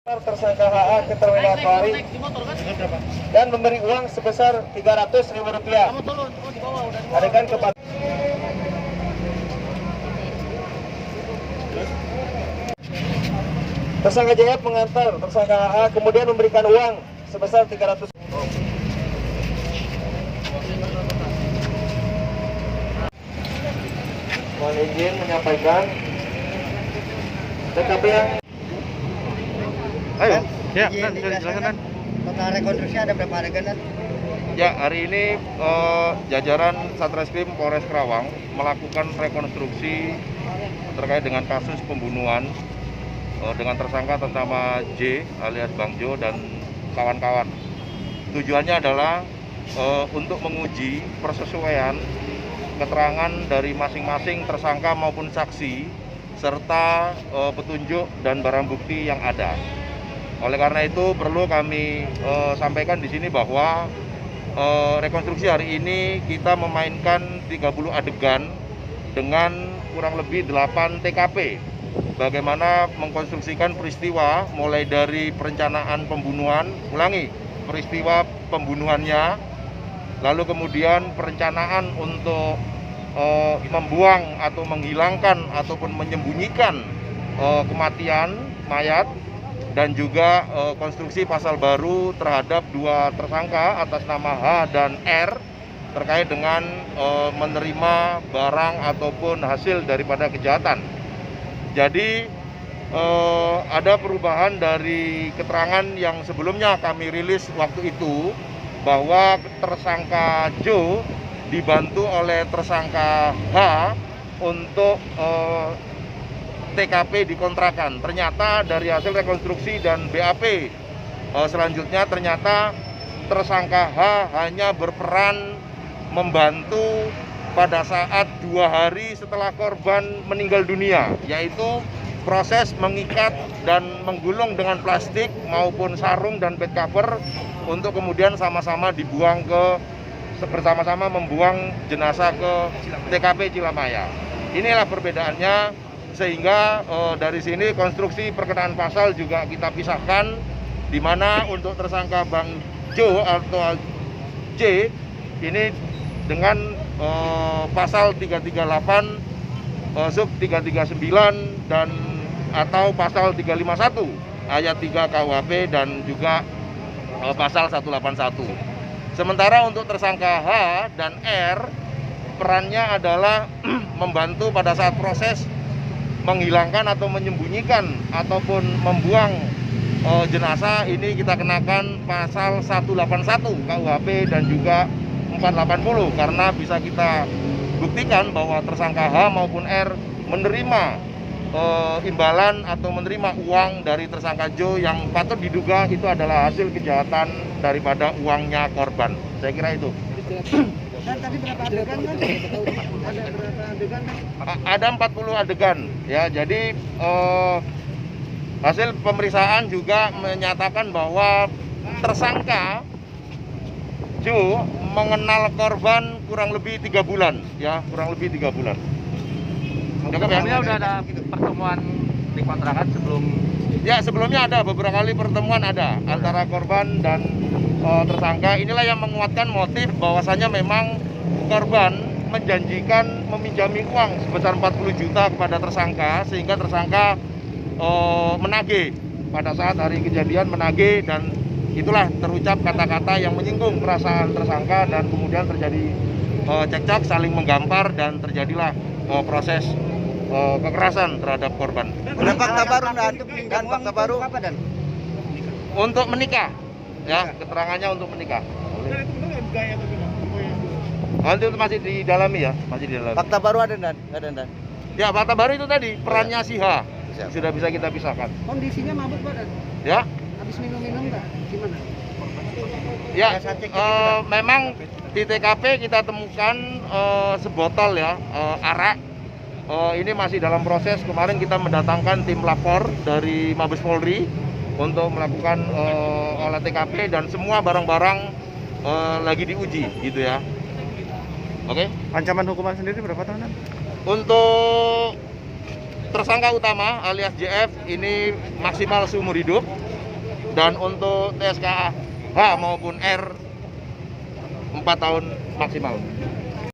Tersangka HA ke terminal Kelari dan memberi uang sebesar Rp300.000. Adegan keempat. Tersangka JF mengantar tersangka HA kemudian memberikan uang sebesar 300. Mohon izin menyampaikan TKP yang ayo, ya, Dan, bisa dijelaskan, Dan. Total rekonstruksi ada berapa adegan, Dan? Ya, hari ini jajaran Satreskrim Polres Karawang melakukan rekonstruksi terkait dengan kasus pembunuhan dengan tersangka ternama J alias Bang Jo dan kawan-kawan. Tujuannya adalah untuk menguji persesuaian keterangan dari masing-masing tersangka maupun saksi serta petunjuk dan barang bukti yang ada. Oleh karena itu perlu kami sampaikan di sini bahwa rekonstruksi hari ini kita memainkan 30 adegan dengan kurang lebih 8 TKP. Bagaimana mengkonstruksikan peristiwa mulai dari perencanaan pembunuhan, peristiwa pembunuhannya, lalu kemudian perencanaan untuk membuang atau menghilangkan ataupun menyembunyikan kematian mayat, dan juga konstruksi pasal baru terhadap 2 tersangka atas nama H dan R terkait dengan menerima barang ataupun hasil daripada kejahatan. Jadi ada perubahan dari keterangan yang sebelumnya kami rilis waktu itu bahwa tersangka Jo dibantu oleh tersangka H untuk TKP dikontrakan. Ternyata dari hasil rekonstruksi dan BAP selanjutnya ternyata tersangka H hanya berperan membantu pada saat 2 hari setelah korban meninggal dunia, yaitu proses mengikat dan menggulung dengan plastik maupun sarung dan bed cover untuk kemudian sama-sama dibuang bersama-sama membuang jenazah ke TKP Cilamaya. Inilah perbedaannya. Sehingga dari sini konstruksi perkenaan pasal juga kita pisahkan, di mana untuk tersangka Bang Jo atau J ini dengan pasal 338 sub 339 dan atau pasal 351 ayat 3 KUHP dan juga pasal 181. Sementara untuk tersangka H dan R perannya adalah membantu pada saat proses menghilangkan atau menyembunyikan ataupun membuang jenazah. Ini kita kenakan pasal 181 KUHP dan juga 480 karena bisa kita buktikan bahwa tersangka H maupun R menerima imbalan atau menerima uang dari tersangka Jo yang patut diduga itu adalah hasil kejahatan daripada uangnya korban. Saya kira itu. Dan tadi berapa adegan, kan? Ada berapa adegan? Ada 40 adegan ya. Jadi hasil pemeriksaan juga menyatakan bahwa tersangka Jo mengenal korban kurang lebih 3 bulan ya, kurang lebih 3 bulan. Sebelumnya udah ada pertemuan di kontrakan sebelum? Ya, sebelumnya ada beberapa kali pertemuan ada antara korban dan tersangka. Inilah yang menguatkan motif bahwasannya memang korban menjanjikan meminjami uang sebesar 40 juta kepada tersangka, sehingga tersangka menagih pada saat hari kejadian, menagih, dan itulah terucap kata-kata yang menyinggung perasaan tersangka dan kemudian terjadi cekcok, saling menggampar dan terjadilah proses kekerasan terhadap korban. Ada fakta baru, Dan fakta baru apa, Dan? Untuk menikah, ya, keterangannya untuk menikah. Nanti itu masih didalami ya, masih didalami. Fakta baru ada, Dan? Dan? Ya, fakta baru itu tadi perannya si H sudah bisa kita pisahkan. Kondisinya mabuk, Pak, Dan? Ya. Habis minum-minum nggak? Gimana? Ya, memang di TKP kita temukan sebotol ya, arak. Ini masih dalam proses. Kemarin kita mendatangkan tim lapor dari Mabes Polri untuk melakukan olah TKP dan semua barang-barang lagi diuji gitu ya. Oke. Ancaman hukuman sendiri berapa tahun? Untuk tersangka utama alias JF ini maksimal seumur hidup. Dan untuk TSKH maupun R 4 tahun maksimal.